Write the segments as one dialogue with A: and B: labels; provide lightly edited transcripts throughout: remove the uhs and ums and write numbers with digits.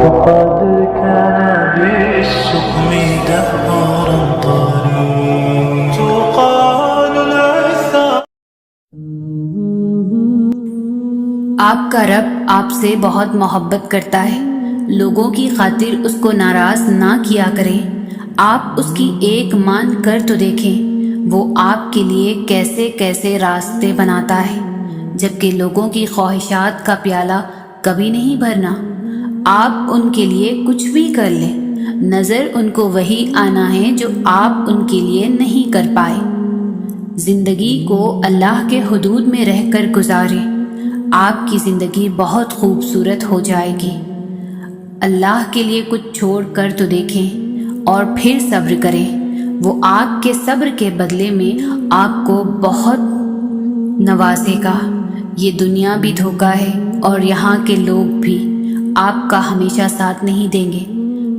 A: وقد كان بالسقم دهرا طريق تقال العثار.
B: آپ کا رب آپ سے بہت محبت کرتا ہے. لوگوں کی خاطر اس کو ناراض نہ کیا کریں. آپ اس کی ایک مان کر تو دیکھیں. وہ آپ کے لیے کیسے کیسے راستے بناتا ہے، جبکہ لوگوں کی خواہشات کا پیالہ کبھی نہیں بھرنا. آپ ان کے لیے کچھ بھی کر لیں، نظر ان کو وہی آنا ہے جو آپ ان کے لیے نہیں کر پائے. زندگی کو اللہ کے حدود میں رہ کر گزاریں. آپ کی زندگی بہت خوبصورت ہو جائے گی. اللہ کے لیے کچھ چھوڑ کر تو دیکھیں اور پھر صبر کریں. وہ آپ کے صبر کے بدلے میں آپ کو بہت نوازے گا. یہ دنیا بھی دھوکہ ہے اور یہاں کے لوگ بھی آپ کا ہمیشہ ساتھ نہیں دیں گے.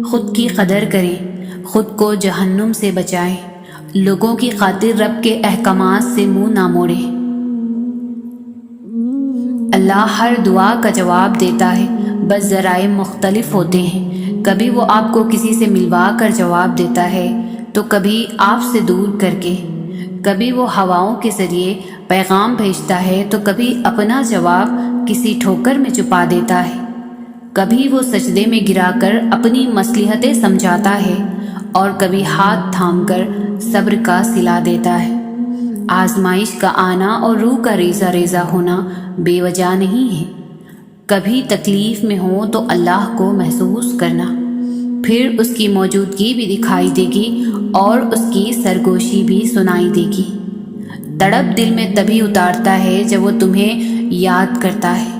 B: خود کی قدر کریں، خود کو جہنم سے بچائیں. لوگوں کی خاطر رب کے احکامات سے منہ نہ موڑیں. اللہ ہر دعا کا جواب دیتا ہے، بس ذرائع مختلف ہوتے ہیں. کبھی وہ آپ کو کسی سے ملوا کر جواب دیتا ہے تو کبھی آپ سے دور کر کے. کبھی وہ ہواؤں کے ذریعے پیغام بھیجتا ہے تو کبھی اپنا جواب کسی ٹھوکر میں چھپا دیتا ہے. کبھی وہ سجدے میں گرا کر اپنی مصلحتیں سمجھاتا ہے اور کبھی ہاتھ تھام کر صبر کا صلہ دیتا ہے. آزمائش کا آنا اور روح کا ریزہ ریزہ ہونا بے وجہ نہیں ہے. کبھی تکلیف میں ہو تو اللہ کو محسوس کرنا، پھر اس کی موجودگی بھی دکھائی دے گی اور اس کی سرگوشی بھی سنائی دے گی. تڑپ دل میں تبھی اتارتا ہے جب وہ تمہیں یاد کرتا ہے.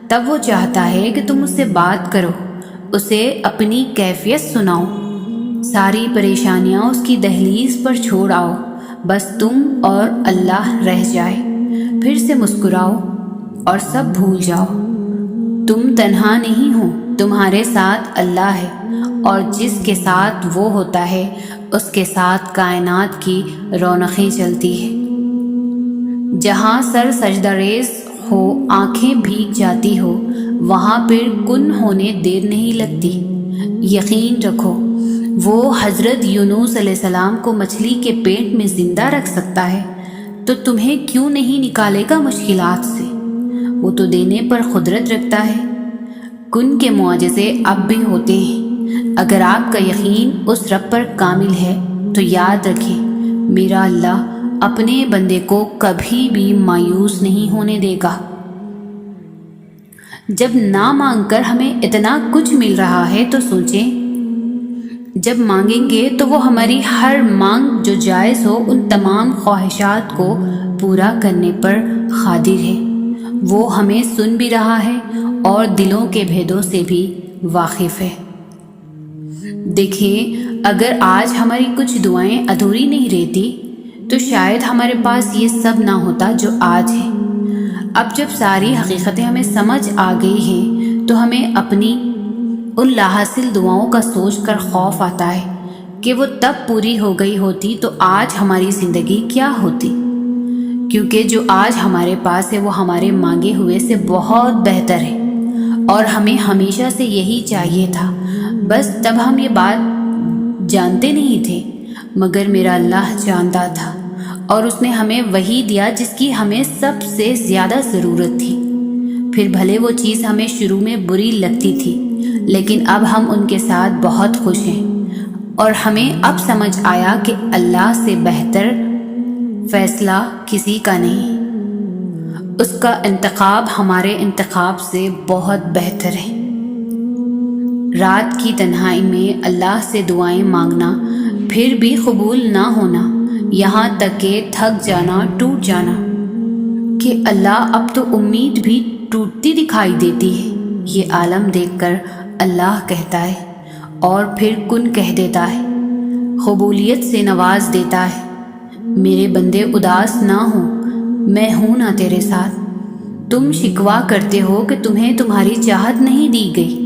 B: تب وہ چاہتا ہے کہ تم اس سے بات کرو، اسے اپنی کیفیت سناؤ. ساری پریشانیاں اس کی دہلیز پر چھوڑ آؤ، بس تم اور اللہ رہ جائے. پھر سے مسکراؤ اور سب بھول جاؤ. تم تنہا نہیں ہو، تمہارے ساتھ اللہ ہے، اور جس کے ساتھ وہ ہوتا ہے اس کے ساتھ کائنات کی رونقیں چلتی ہے. جہاں سر سجدہ ریز ہو، آنکھیں بھیگ جاتی ہو، وہاں پھر کن ہونے دیر نہیں لگتی. یقین رکھو وہ حضرت یونس علیہ السلام کو مچھلی کے پیٹ میں زندہ رکھ سکتا ہے تو تمہیں کیوں نہیں نکالے گا مشکلات سے. وہ تو دینے پر قدرت رکھتا ہے. کن کے معجزے اب بھی ہوتے ہیں. اگر آپ کا یقین اس رب پر کامل ہے تو یاد رکھیں، میرا اللہ اپنے بندے کو کبھی بھی مایوس نہیں ہونے دے گا. جب نہ مانگ کر ہمیں اتنا کچھ مل رہا ہے تو سوچیں، جب مانگیں گے تو وہ ہماری ہر مانگ جو جائز ہو ان تمام خواہشات کو پورا کرنے پر قادر ہے. وہ ہمیں سن بھی رہا ہے اور دلوں کے بھیدوں سے بھی واقف ہے. دیکھیں، اگر آج ہماری کچھ دعائیں ادھوری نہیں رہتی تو شاید ہمارے پاس یہ سب نہ ہوتا جو آج ہے. اب جب ساری حقیقتیں ہمیں سمجھ آ گئی ہیں تو ہمیں اپنی ان لاحاصل دعاؤں کا سوچ کر خوف آتا ہے کہ وہ تب پوری ہو گئی ہوتی تو آج ہماری زندگی کیا ہوتی. کیونکہ جو آج ہمارے پاس ہے وہ ہمارے مانگے ہوئے سے بہت بہتر ہے، اور ہمیں ہمیشہ سے یہی چاہیے تھا. بس تب ہم یہ بات جانتے نہیں تھے، مگر میرا اللہ جانتا تھا اور اس نے ہمیں وہی دیا جس کی ہمیں سب سے زیادہ ضرورت تھی. پھر بھلے وہ چیز ہمیں شروع میں بری لگتی تھی، لیکن اب ہم ان کے ساتھ بہت خوش ہیں، اور ہمیں اب سمجھ آیا کہ اللہ سے بہتر فیصلہ کسی کا نہیں. اس کا انتخاب ہمارے انتخاب سے بہت بہتر ہے. رات کی تنہائی میں اللہ سے دعائیں مانگنا، پھر بھی قبول نہ ہونا، یہاں تک کہ تھک جانا، ٹوٹ جانا کہ اللہ اب تو امید بھی ٹوٹتی دکھائی دیتی ہے. یہ عالم دیکھ کر اللہ کہتا ہے اور پھر کن کہہ دیتا ہے، قبولیت سے نواز دیتا ہے. میرے بندے اداس نہ ہو، میں ہوں نا تیرے ساتھ. تم شکوہ کرتے ہو کہ تمہیں تمہاری چاہت نہیں دی گئی.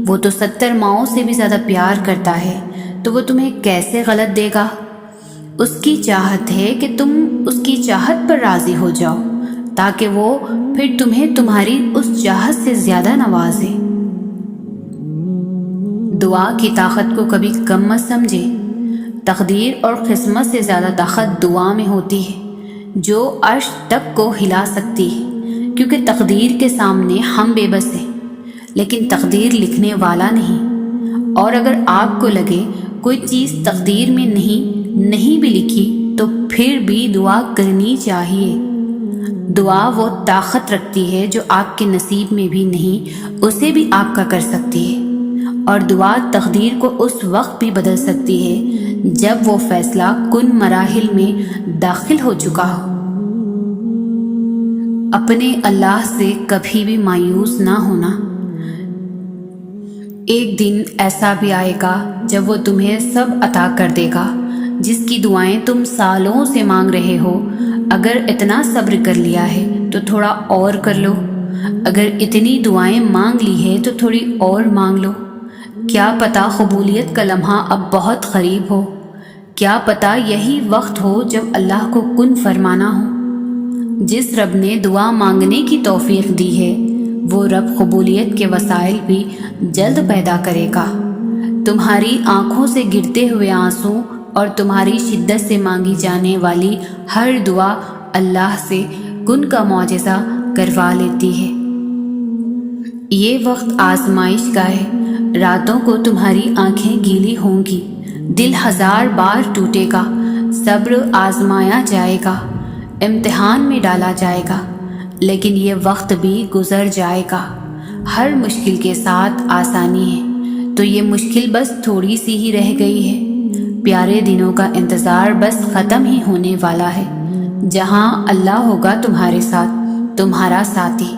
B: وہ تو 70 ماؤں سے بھی زیادہ پیار کرتا ہے تو وہ تمہیں کیسے غلط دے گا. اس کی چاہت ہے کہ تم اس کی چاہت پر راضی ہو جاؤ تاکہ وہ پھر تمہیں تمہاری اس چاہت سے زیادہ نوازے. دعا کی طاقت کو کبھی کم مت سمجھے۔ تقدیر اور قسمت سے زیادہ طاقت دعا میں ہوتی ہے، جو عرش تک کو ہلا سکتی ہے، کیونکہ تقدیر کے سامنے ہم بے بس ہیں، لیکن تقدیر لکھنے والا نہیں۔ اور اگر آپ کو لگے کوئی چیز تقدیر میں نہیں بھی لکھی تو پھر بھی دعا کرنی چاہیے۔ دعا وہ طاقت رکھتی ہے جو آپ کے نصیب میں بھی نہیں، اسے بھی آپ کا کر سکتی ہے، اور دعا تقدیر کو اس وقت بھی بدل سکتی ہے جب وہ فیصلہ کن مراحل میں داخل ہو چکا ہو۔ اپنے اللہ سے کبھی بھی مایوس نہ ہونا۔ ایک دن ایسا بھی آئے گا جب وہ تمہیں سب عطا کر دے گا جس کی دعائیں تم سالوں سے مانگ رہے ہو۔ اگر اتنا صبر کر لیا ہے تو تھوڑا اور کر لو، اگر اتنی دعائیں مانگ لی ہے تو تھوڑی اور مانگ لو۔ کیا پتہ قبولیت کا لمحہ اب بہت قریب ہو، کیا پتہ یہی وقت ہو جب اللہ کو کن فرمانا ہو۔ جس رب نے دعا مانگنے کی توفیق دی ہے وہ رب قبولیت کے وسائل بھی جلد پیدا کرے گا۔ تمہاری آنکھوں سے گرتے ہوئے آنسو اور تمہاری شدت سے مانگی جانے والی ہر دعا اللہ سے کن کا معجزہ کروا لیتی ہے۔ یہ وقت آزمائش کا ہے، راتوں کو تمہاری آنکھیں گیلی ہوں گی، دل 1000 بار ٹوٹے گا، صبر آزمایا جائے گا، امتحان میں ڈالا جائے گا، لیکن یہ وقت بھی گزر جائے گا۔ ہر مشکل کے ساتھ آسانی ہے، تو یہ مشکل بس تھوڑی سی ہی رہ گئی ہے۔ پیارے دنوں کا انتظار بس ختم ہی ہونے والا ہے، جہاں اللہ ہوگا تمہارے ساتھ، تمہارا ساتھی۔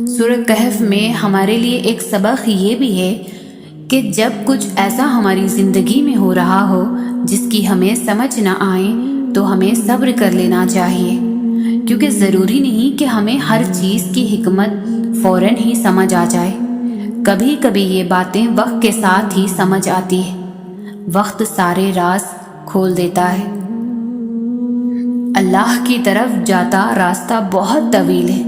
B: سورہ کہف میں ہمارے لیے ایک سبق یہ بھی ہے کہ جب کچھ ایسا ہماری زندگی میں ہو رہا ہو جس کی ہمیں سمجھ نہ آئے تو ہمیں صبر کر لینا چاہیے، کیونکہ ضروری نہیں کہ ہمیں ہر چیز کی حکمت فوراً ہی سمجھ آ جائے۔ کبھی کبھی یہ باتیں وقت کے ساتھ ہی سمجھ آتی ہے، وقت سارے راز کھول دیتا ہے۔ اللہ کی طرف جاتا راستہ بہت طویل ہے،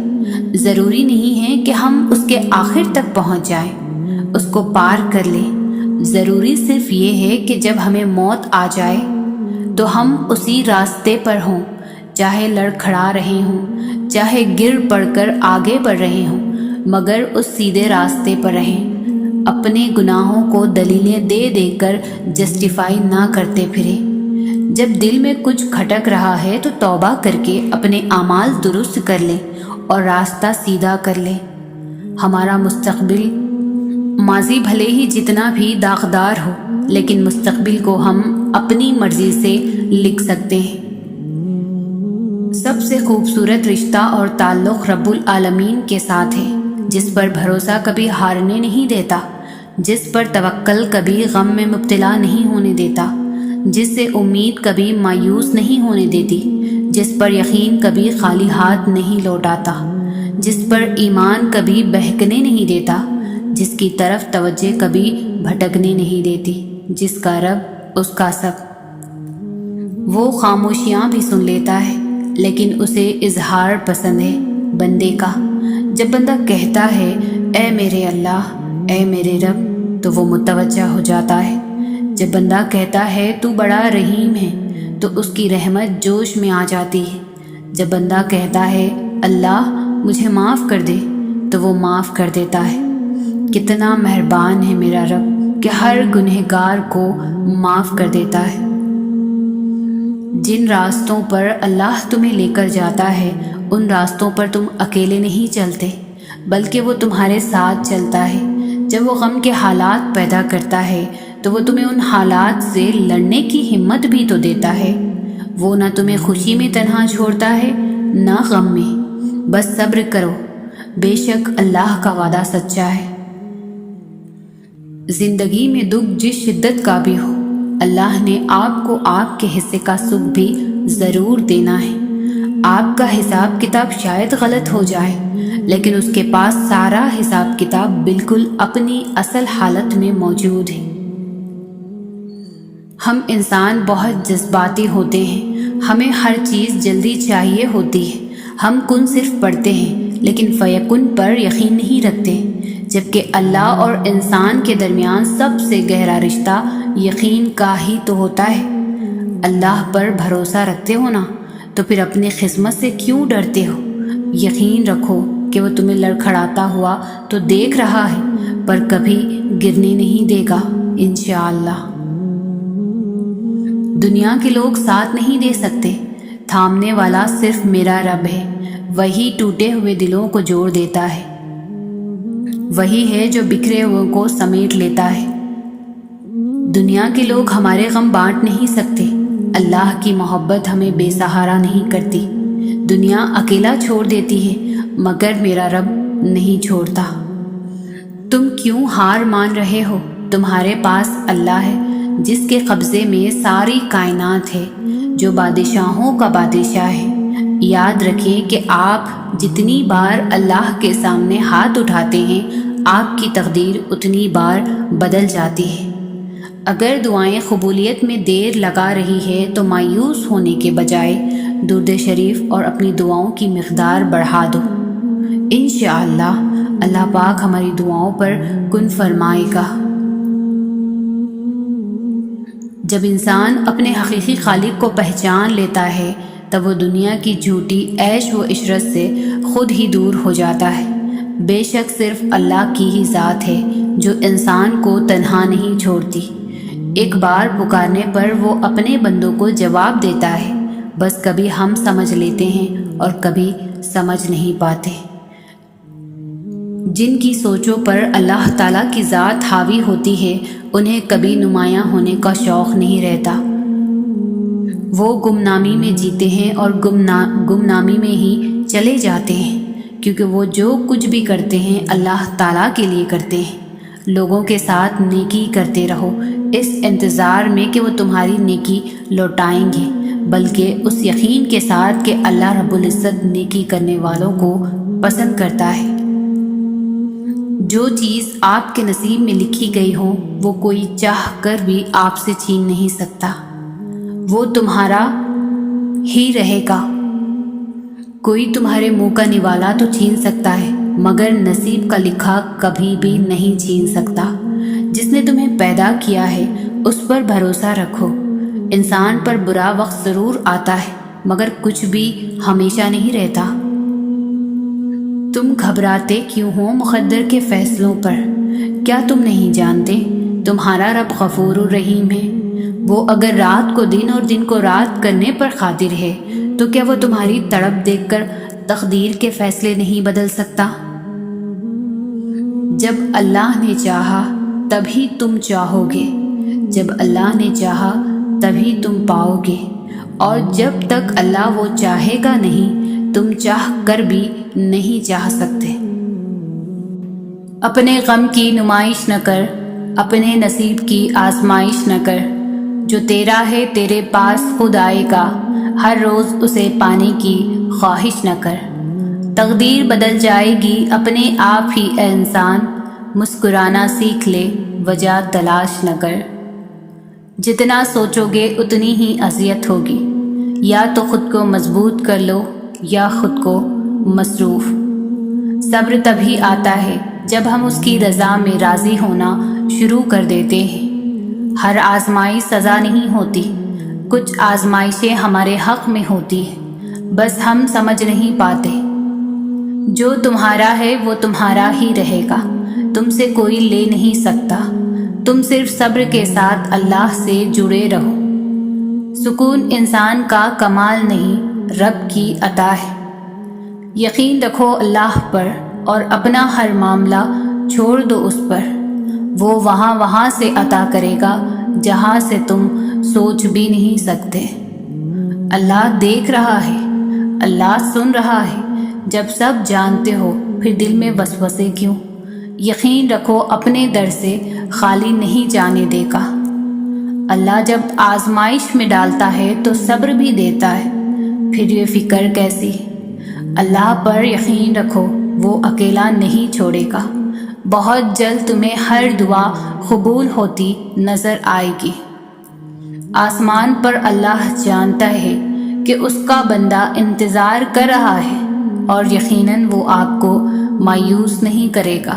B: ضروری نہیں ہے کہ ہم اس کے آخر تک پہنچ جائیں، اس کو پار کر لیں۔ ضروری صرف یہ ہے کہ جب ہمیں موت آ جائے تو ہم اسی راستے پر ہوں، چاہے لڑکھڑا رہے ہوں، چاہے گر پڑ کر آگے بڑھ رہے ہوں، مگر اس سیدھے راستے پر رہیں۔ اپنے گناہوں کو دلیلیں دے دے کر جسٹیفائی نہ کرتے پھریں۔ جب دل میں کچھ کھٹک رہا ہے تو توبہ کر کے اپنے اعمال درست کر لیں اور راستہ سیدھا کر لیں۔ ہمارا مستقبل، ماضی بھلے ہی جتنا بھی داغدار ہو، لیکن مستقبل کو ہم اپنی مرضی سے لکھ سکتے ہیں۔ سب سے خوبصورت رشتہ اور تعلق رب العالمین کے ساتھ ہے، جس پر بھروسہ کبھی ہارنے نہیں دیتا، جس پر توکل کبھی غم میں مبتلا نہیں ہونے دیتا، جس سے امید کبھی مایوس نہیں ہونے دیتی، جس پر یقین کبھی خالی ہاتھ نہیں لوٹاتا، جس پر ایمان کبھی بہکنے نہیں دیتا، جس کی طرف توجہ کبھی بھٹکنے نہیں دیتی، جس کا رب اس کا سب۔ وہ خاموشیاں بھی سن لیتا ہے، لیکن اسے اظہار پسند ہے بندے کا۔ جب بندہ کہتا ہے اے میرے اللہ، اے میرے رب، تو وہ متوجہ ہو جاتا ہے۔ جب بندہ کہتا ہے تو بڑا رحیم ہے، تو اس کی رحمت جوش میں آ جاتی ہے۔ جب بندہ کہتا ہے اللہ مجھے معاف کر دے، تو وہ معاف کر دیتا ہے۔ کتنا مہربان ہے میرا رب کہ ہر گنہگار کو معاف کر دیتا ہے۔ جن راستوں پر اللہ تمہیں لے کر جاتا ہے ان راستوں پر تم اکیلے نہیں چلتے، بلکہ وہ تمہارے ساتھ چلتا ہے۔ جب وہ غم کے حالات پیدا کرتا ہے تو وہ تمہیں ان حالات سے لڑنے کی ہمت بھی تو دیتا ہے۔ وہ نہ تمہیں خوشی میں تنہا چھوڑتا ہے نہ غم میں۔ بس صبر کرو، بے شک اللہ کا وعدہ سچا ہے۔ زندگی میں دکھ جس شدت کا بھی ہو، اللہ نے آپ کو آپ کے حصے کا سکھ بھی ضرور دینا ہے۔ آپ کا حساب کتاب شاید غلط ہو جائے، لیکن اس کے پاس سارا حساب کتاب بالکل اپنی اصل حالت میں موجود ہے۔ ہم انسان بہت جذباتی ہوتے ہیں، ہمیں ہر چیز جلدی چاہیے ہوتی ہے۔ ہم کن صرف پڑھتے ہیں لیکن فیکن پر یقین نہیں رکھتے۔ جبکہ اللہ اور انسان کے درمیان سب سے گہرا رشتہ یقین کا ہی تو ہوتا ہے۔ اللہ پر بھروسہ رکھتے ہو نا، تو پھر اپنی قسمت سے کیوں ڈرتے ہو؟ یقین رکھو کہ وہ تمہیں لڑکھڑاتا ہوا تو دیکھ رہا ہے، پر کبھی گرنے نہیں دے گا انشاءاللہ۔ دنیا کے لوگ ساتھ نہیں دے سکتے، تھامنے والا صرف میرا رب ہے، وہی ٹوٹے ہوئے دلوں کو جوڑ دیتا ہے، وہی ہے جو بکھرے ہوئے کو سمیٹ لیتا ہے۔ دنیا کے لوگ ہمارے غم بانٹ نہیں سکتے، اللہ کی محبت ہمیں بے سہارا نہیں کرتی۔ دنیا اکیلا چھوڑ دیتی ہے مگر میرا رب نہیں چھوڑتا۔ تم کیوں ہار مان رہے ہو؟ تمہارے پاس اللہ ہے جس کے قبضے میں ساری کائنات ہے، جو بادشاہوں کا بادشاہ ہے۔ یاد رکھیں کہ آپ جتنی بار اللہ کے سامنے ہاتھ اٹھاتے ہیں، آپ کی تقدیر اتنی بار بدل جاتی ہے۔ اگر دعائیں قبولیت میں دیر لگا رہی ہے تو مایوس ہونے کے بجائے درود شریف اور اپنی دعاؤں کی مقدار بڑھا دو، انشاءاللہ اللہ پاک ہماری دعاؤں پر کن فرمائے گا۔ جب انسان اپنے حقیقی خالق کو پہچان لیتا ہے تب وہ دنیا کی جھوٹی عیش و عشرت سے خود ہی دور ہو جاتا ہے۔ بے شک صرف اللہ کی ہی ذات ہے جو انسان کو تنہا نہیں چھوڑتی۔ ایک بار پکارنے پر وہ اپنے بندوں کو جواب دیتا ہے، بس کبھی ہم سمجھ لیتے ہیں اور کبھی سمجھ نہیں پاتے۔ جن کی سوچوں پر اللہ تعالیٰ کی ذات حاوی ہوتی ہے انہیں کبھی نمایاں ہونے کا شوق نہیں رہتا۔ وہ گمنامی میں جیتے ہیں اور گمنامی میں ہی چلے جاتے ہیں، کیونکہ وہ جو کچھ بھی کرتے ہیں اللہ تعالیٰ کے لیے کرتے ہیں۔ لوگوں کے ساتھ نیکی کرتے رہو اس انتظار میں کہ وہ تمہاری نیکی لوٹائیں گے، بلکہ اس یقین کے ساتھ کہ اللہ رب العزت نیکی کرنے والوں کو پسند کرتا ہے۔ جو چیز آپ کے نصیب میں لکھی گئی ہو وہ کوئی چاہ کر بھی آپ سے چھین نہیں سکتا، وہ تمہارا ہی رہے گا۔ کوئی تمہارے منہ کا نوالا تو چھین سکتا ہے مگر نصیب کا لکھا کبھی بھی نہیں چھین سکتا۔ جس نے تمہیں پیدا کیا ہے اس پر بھروسہ رکھو۔ انسان پر برا وقت ضرور آتا ہے مگر کچھ بھی ہمیشہ نہیں رہتا۔ تم گھبراتے کیوں ہو مقدر کے فیصلوں پر؟ کیا تم نہیں جانتے تمہارا رب غفور الرحیم ہے؟ وہ اگر رات کو دن اور دن کو رات کرنے پر قادر ہے تو کیا وہ تمہاری تڑپ دیکھ کر تقدیر کے فیصلے نہیں بدل سکتا؟ جب اللہ نے چاہا تبھی تم چاہو گے، جب اللہ نے چاہا تبھی تم پاؤ گے، اور جب تک اللہ وہ چاہے گا نہیں تم چاہ کر بھی نہیں چاہ سکتے۔ اپنے غم کی نمائش نہ کر، اپنے نصیب کی آزمائش نہ کر۔ جو تیرا ہے تیرے پاس خود آئے گا، ہر روز اسے پانے کی خواہش نہ کر۔ تقدیر بدل جائے گی اپنے آپ ہی اے انسان، مسکرانا سیکھ لے وجہ تلاش نہ کر۔ جتنا سوچو گے اتنی ہی اذیت ہوگی، یا تو خود کو مضبوط کر لو یا خود کو مصروف۔ صبر تبھی آتا ہے جب ہم اس کی رضا میں راضی ہونا شروع کر دیتے ہیں۔ ہر آزمائش سزا نہیں ہوتی، کچھ آزمائشیں ہمارے حق میں ہوتی ہیں، بس ہم سمجھ نہیں پاتے۔ جو تمہارا ہے وہ تمہارا ہی رہے گا، تم سے کوئی لے نہیں سکتا۔ تم صرف صبر کے ساتھ اللہ سے جڑے رہو۔ سکون انسان کا کمال نہیں، رب کی عطا ہے۔ یقین رکھو اللہ پر اور اپنا ہر معاملہ چھوڑ دو اس پر۔ وہ وہاں سے عطا کرے گا جہاں سے تم سوچ بھی نہیں سکتے۔ اللہ دیکھ رہا ہے، اللہ سن رہا ہے۔ جب سب جانتے ہو پھر دل میں وسوسے کیوں؟ یقین رکھو اپنے در سے خالی نہیں جانے دے گا۔ اللہ جب آزمائش میں ڈالتا ہے تو صبر بھی دیتا ہے، پھر یہ فکر کیسی؟ اللہ پر یقین رکھو، وہ اکیلا نہیں چھوڑے گا۔ بہت جلد تمہیں ہر دعا قبول ہوتی نظر آئے گی۔ آسمان پر اللہ جانتا ہے کہ اس کا بندہ انتظار کر رہا ہے، اور یقیناً وہ آپ کو مایوس نہیں کرے گا۔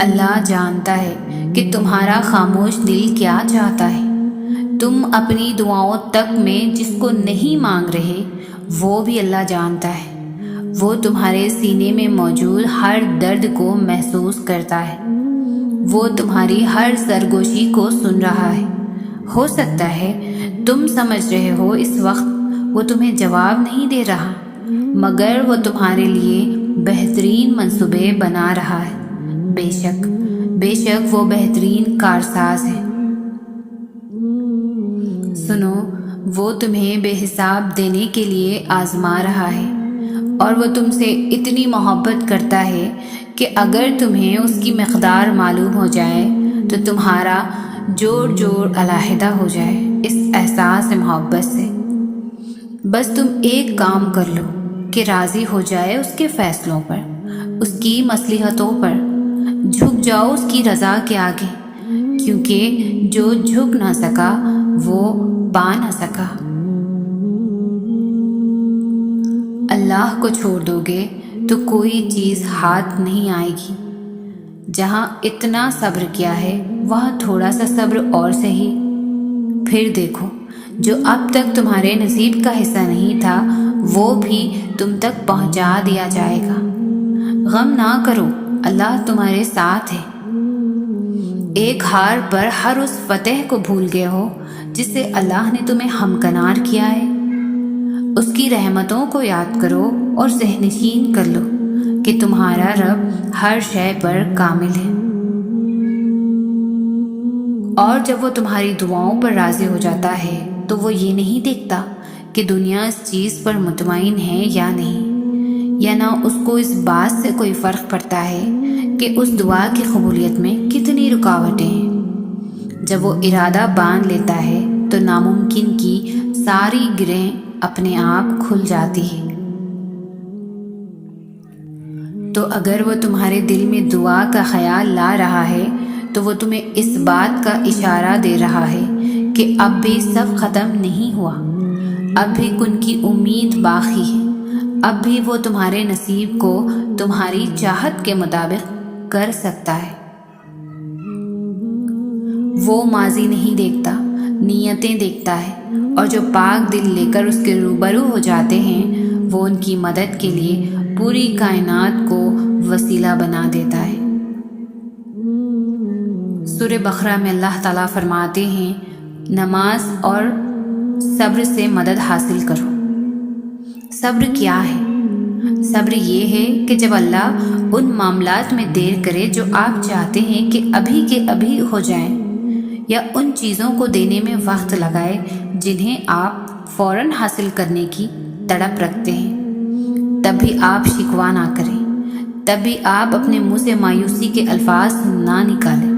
B: اللہ جانتا ہے کہ تمہارا خاموش دل کیا چاہتا ہے۔ تم اپنی دعاؤں تک میں جس کو نہیں مانگ رہے وہ بھی اللہ جانتا ہے۔ وہ تمہارے سینے میں موجود ہر درد کو محسوس کرتا ہے۔ وہ تمہاری ہر سرگوشی کو سن رہا ہے۔ ہو سکتا ہے تم سمجھ رہے ہو اس وقت وہ تمہیں جواب نہیں دے رہا، مگر وہ تمہارے لیے بہترین منصوبے بنا رہا ہے۔ بے شک وہ بہترین کارساز ہے۔ سنو، وہ تمہیں بے حساب دینے کے لیے آزما رہا ہے، اور وہ تم سے اتنی محبت کرتا ہے کہ اگر تمہیں اس کی مقدار معلوم ہو جائے تو تمہارا جوڑ علیحدہ ہو جائے اس احساس محبت سے۔ بس تم ایک کام کر لو کہ راضی ہو جائے اس کے فیصلوں پر، اس کی مصلحتوں پر، جھک جاؤ اس کی رضا کے آگے، کیونکہ جو جھک نہ سکا وہ پا نہ سکا۔ اللہ کو چھوڑ دو گے تو کوئی چیز ہاتھ نہیں آئے گی۔ جہاں اتنا صبر کیا ہے وہاں تھوڑا سا صبر اور سہی۔ پھر دیکھو، جو اب تک تمہارے نصیب کا حصہ نہیں تھا وہ بھی تم تک پہنچا دیا جائے گا۔ غم نہ کرو، اللہ تمہارے ساتھ ہے۔ ایک ہار پر ہر اس فتح کو بھول گئے ہو جس سے اللہ نے تمہیں ہمکنار کیا ہے۔ اس کی رحمتوں کو یاد کرو اور ذہن نشین کر لو کہ تمہارا رب ہر شے پر کامل ہے۔ اور جب وہ تمہاری دعاؤں پر راضی ہو جاتا ہے تو وہ یہ نہیں دیکھتا کہ دنیا اس چیز پر مطمئن ہے یا نہیں، یا نہ اس کو اس بات سے کوئی فرق پڑتا ہے کہ اس دعا کی قبولیت میں کتنی رکاوٹیں ہیں۔ جب وہ ارادہ باندھ لیتا ہے تو ناممکن کی ساری گرہیں اپنے آپ کھل جاتی ہیں۔ تو اگر وہ تمہارے دل میں دعا کا خیال لا رہا ہے تو وہ تمہیں اس بات کا اشارہ دے رہا ہے کہ اب بھی سب ختم نہیں ہوا، اب بھی ان کی امید باقی ہے، اب بھی وہ تمہارے نصیب کو تمہاری چاہت کے مطابق کر سکتا ہے۔ وہ ماضی نہیں دیکھتا، نیتیں دیکھتا ہے، اور جو پاک دل لے کر اس کے روبرو ہو جاتے ہیں وہ ان کی مدد کے لیے پوری کائنات کو وسیلہ بنا دیتا ہے۔ سورہ بقرہ میں اللہ تعالیٰ فرماتے ہیں، نماز اور صبر سے مدد حاصل کرو۔ صبر کیا ہے؟ صبر یہ ہے کہ جب اللہ ان معاملات میں دیر کرے جو آپ چاہتے ہیں کہ ابھی کے ابھی ہو جائیں، یا ان چیزوں کو دینے میں وقت لگائے جنہیں آپ فوراً حاصل کرنے کی تڑپ رکھتے ہیں، تب بھی آپ شکوہ نہ کریں، تب بھی آپ اپنے منہ سے مایوسی کے الفاظ نہ نکالیں۔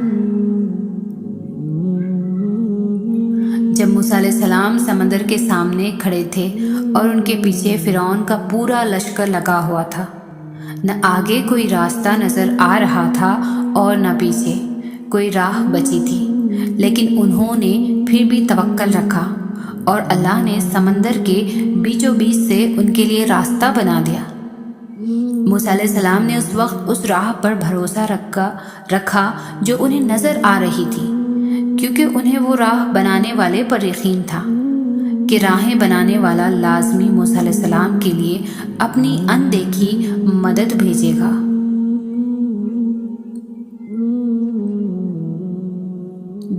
B: جب موسیٰ علیہ السلام سمندر کے سامنے کھڑے تھے اور ان کے پیچھے فرعون کا پورا لشکر لگا ہوا تھا، نہ آگے کوئی راستہ نظر آ رہا تھا اور نہ پیچھے کوئی راہ بچی تھی، لیکن انہوں نے پھر بھی توکل رکھا اور اللہ نے سمندر کے بیچوں بیچ سے ان کے لیے راستہ بنا دیا۔ موسیٰ علیہ السلام نے اس وقت اس راہ پر بھروسہ رکھا جو انہیں نظر آ رہی تھی، کیونکہ انہیں وہ راہ بنانے والے پر یقین تھا کہ راہیں بنانے والا لازمی موسیٰ علیہ السلام کے لیے اپنی اندیکھی مدد بھیجے گا۔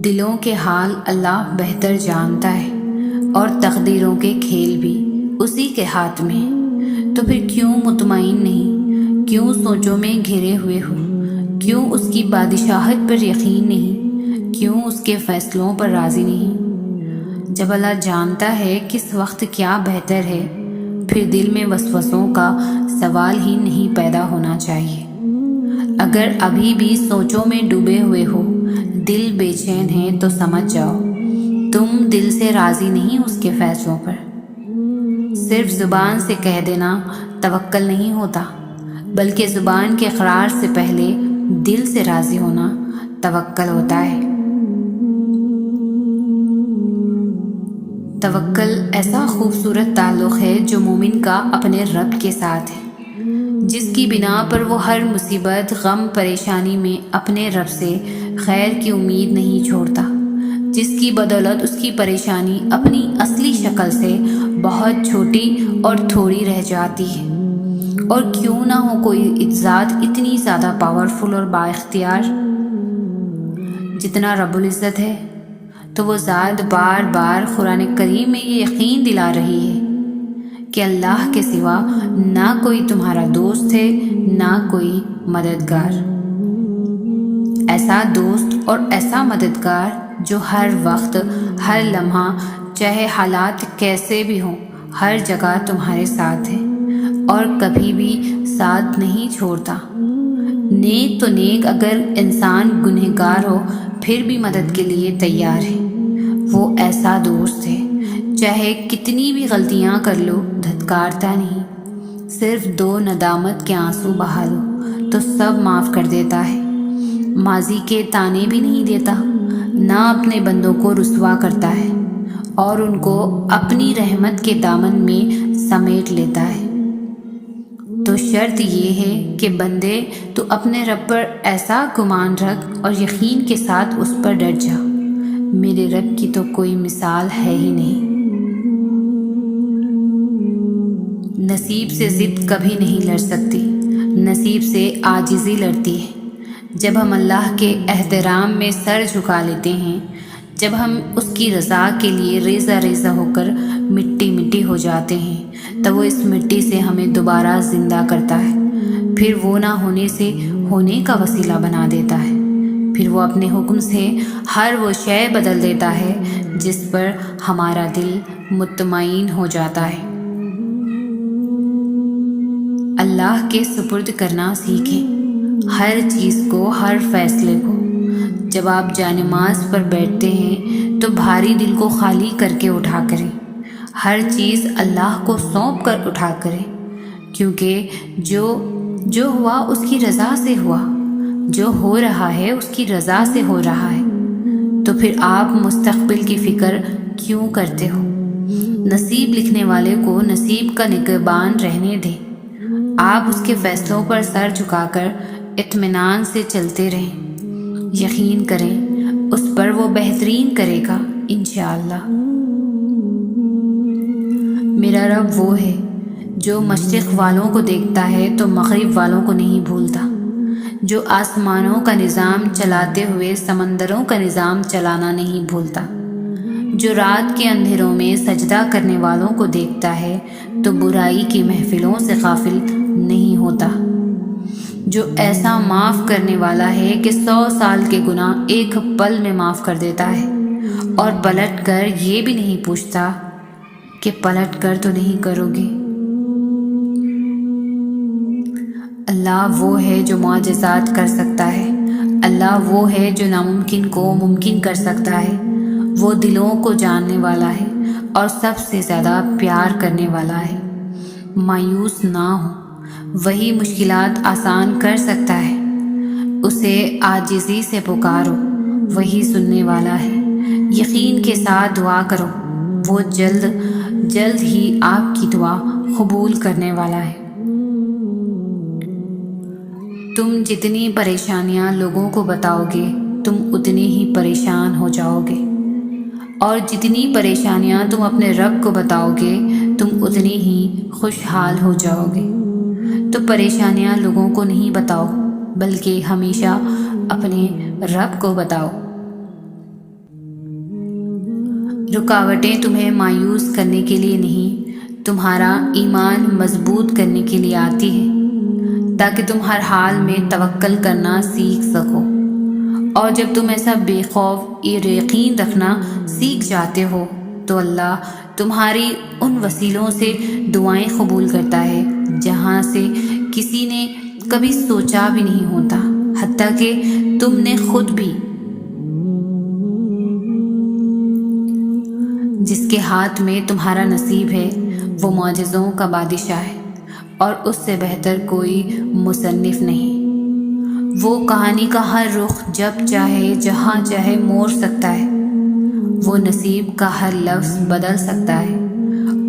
B: دلوں کے حال اللہ بہتر جانتا ہے، اور تقدیروں کے کھیل بھی اسی کے ہاتھ میں ہیں۔ تو پھر کیوں مطمئن نہیں؟ کیوں سوچوں میں گھرے ہوئے ہو؟ کیوں اس کی بادشاہت پر یقین نہیں؟ کیوں اس کے فیصلوں پر راضی نہیں؟ جب اللہ جانتا ہے کس وقت کیا بہتر ہے، پھر دل میں وسوسوں کا سوال ہی نہیں پیدا ہونا چاہیے۔ اگر ابھی بھی سوچوں میں ڈوبے ہوئے ہو، دل بے چین ہے، تو سمجھ جاؤ تم دل سے راضی نہیں اس کے فیصلوں پر۔ صرف زبان سے کہہ دینا توکل نہیں ہوتا، بلکہ زبان کے اقرار سے پہلے دل سے راضی ہونا توکل ہوتا ہے۔ توکل ایسا خوبصورت تعلق ہے جو مومن کا اپنے رب کے ساتھ ہے۔ جس کی بنا پر وہ ہر مصیبت غم پریشانی میں اپنے رب سے خیر کی امید نہیں چھوڑتا، جس کی بدولت اس کی پریشانی اپنی اصلی شکل سے بہت چھوٹی اور تھوڑی رہ جاتی ہے۔ اور کیوں نہ ہو کوئی ذات اتنی زیادہ پاورفل اور با اختیار جتنا رب العزت ہے، تو وہ ذات بار بار قرآن کریم میں یہ یقین دلا رہی ہے کہ اللہ کے سوا نہ کوئی تمہارا دوست ہے نہ کوئی مددگار، ایسا دوست اور ایسا مددگار جو ہر وقت ہر لمحہ چاہے حالات کیسے بھی ہوں ہر جگہ تمہارے ساتھ ہے اور کبھی بھی ساتھ نہیں چھوڑتا۔ نیک تو نیک، اگر انسان گنہگار ہو پھر بھی مدد کے لیے تیار ہے۔ وہ ایسا دوست ہے چاہے کتنی بھی غلطیاں کر لو دھتکارتا نہیں، صرف 2 ندامت کے آنسو بہا لو تو سب معاف کر دیتا ہے، ماضی کے تانے بھی نہیں دیتا، نہ اپنے بندوں کو رسوا کرتا ہے اور ان کو اپنی رحمت کے دامن میں سمیٹ لیتا ہے۔ تو شرط یہ ہے کہ بندے تو اپنے رب پر ایسا گمان رکھ اور یقین کے ساتھ اس پر ڈٹ جا، میرے رب کی تو کوئی مثال ہے ہی نہیں۔ نصیب سے ضد کبھی نہیں لڑ سکتی، نصیب سے عاجزی لڑتی ہے۔ جب ہم اللہ کے احترام میں سر جھکا لیتے ہیں، جب ہم اس کی رضا کے لیے ریزہ ریزہ ہو کر مٹی مٹی ہو جاتے ہیں، تب وہ اس مٹی سے ہمیں دوبارہ زندہ کرتا ہے، پھر وہ نہ ہونے سے ہونے کا وسیلہ بنا دیتا ہے، پھر وہ اپنے حکم سے ہر وہ شے بدل دیتا ہے جس پر ہمارا دل مطمئن ہو جاتا ہے۔ اللہ کے سپرد کرنا سیکھیں، ہر چیز کو، ہر فیصلے کو۔ جب آپ جانماز پر بیٹھتے ہیں تو بھاری دل کو خالی کر کے اٹھا کریں، ہر چیز اللہ کو سونپ کر اٹھا کریں، کیونکہ جو ہوا اس کی رضا سے ہوا، جو ہو رہا ہے اس کی رضا سے ہو رہا ہے، تو پھر آپ مستقبل کی فکر کیوں کرتے ہو؟ نصیب لکھنے والے کو نصیب کا نگہبان رہنے دیں، آپ اس کے فیصلوں پر سر جھکا کر اطمینان سے چلتے رہیں، یقین کریں اس پر وہ بہترین کرے گا انشاءاللہ۔ میرا رب وہ ہے جو مشرق والوں کو دیکھتا ہے تو مغرب والوں کو نہیں بھولتا، جو آسمانوں کا نظام چلاتے ہوئے سمندروں کا نظام چلانا نہیں بھولتا، جو رات کے اندھیروں میں سجدہ کرنے والوں کو دیکھتا ہے تو برائی کی محفلوں سے غافل نہیں ہوتا، جو ایسا معاف کرنے والا ہے کہ 100 سال کے گناہ ایک پل میں معاف کر دیتا ہے، اور پلٹ کر یہ بھی نہیں پوچھتا کہ پلٹ کر تو نہیں کرو گے۔ اللہ وہ ہے جو معجزات کر سکتا ہے، اللہ وہ ہے جو ناممکن کو ممکن کر سکتا ہے، وہ دلوں کو جاننے والا ہے اور سب سے زیادہ پیار کرنے والا ہے۔ مایوس نہ ہو، وہی مشکلات آسان کر سکتا ہے، اسے عاجزی سے پکارو، وہی سننے والا ہے، یقین کے ساتھ دعا کرو، وہ جلد ہی آپ کی دعا قبول کرنے والا ہے۔ تم جتنی پریشانیاں لوگوں کو بتاؤ گے تم اتنے ہی پریشان ہو جاؤ گے، اور جتنی پریشانیاں تم اپنے رب کو بتاؤ گے تم اتنی ہی خوشحال ہو جاؤ گے۔ تو پریشانیاں لوگوں کو نہیں بتاؤ بلکہ ہمیشہ اپنے رب کو بتاؤ۔ رکاوٹیں تمہیں مایوس کرنے کے لیے نہیں، تمہارا ایمان مضبوط کرنے کے لیے آتی ہے، تاکہ تم ہر حال میں توکل کرنا سیکھ سکو، اور جب تم ایسا بے خوف یقین رکھنا سیکھ جاتے ہو تو اللہ تمہاری ان وسیلوں سے دعائیں قبول کرتا ہے جہاں سے کسی نے کبھی سوچا بھی نہیں ہوتا، حتیٰ کہ تم نے خود بھی۔ جس کے ہاتھ میں تمہارا نصیب ہے وہ معجزوں کا بادشاہ ہے، اور اس سے بہتر کوئی مصنف نہیں۔ وہ کہانی کا ہر رخ جب چاہے جہاں چاہے موڑ سکتا ہے، وہ نصیب کا ہر لفظ بدل سکتا ہے،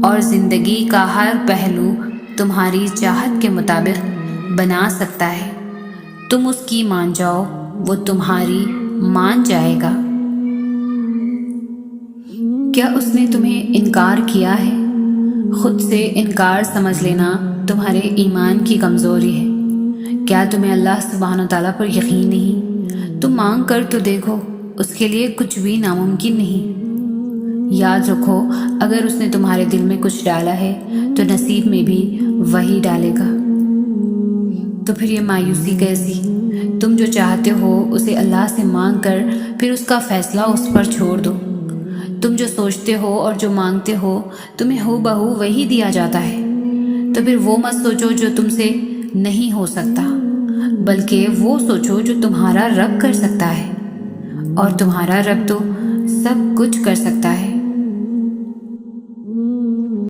B: اور زندگی کا ہر پہلو تمہاری چاہت کے مطابق بنا سکتا ہے، تم اس کی مان جاؤ، وہ تمہاری مان جائے گا۔ کیا اس نے تمہیں انکار کیا ہے؟ خود سے انکار سمجھ لینا تمہارے ایمان کی کمزوری ہے۔ کیا تمہیں اللہ سبحانہ تعالیٰ پر یقین نہیں؟ تم مانگ کر تو دیکھو، اس کے لیے کچھ بھی ناممکن نہیں۔ یاد رکھو، اگر اس نے تمہارے دل میں کچھ ڈالا ہے تو نصیب میں بھی وہی ڈالے گا۔ تو پھر یہ مایوسی کیسی؟ تم جو چاہتے ہو اسے اللہ سے مانگ کر پھر اس کا فیصلہ اس پر چھوڑ دو۔ تم جو سوچتے ہو اور جو مانگتے ہو تمہیں ہو بہو وہی دیا جاتا ہے۔ تو پھر وہ مت سوچو جو تم سے نہیں ہو سکتا، بلکہ وہ سوچو جو تمہارا رب کر سکتا ہے، اور تمہارا رب تو سب کچھ کر سکتا ہے۔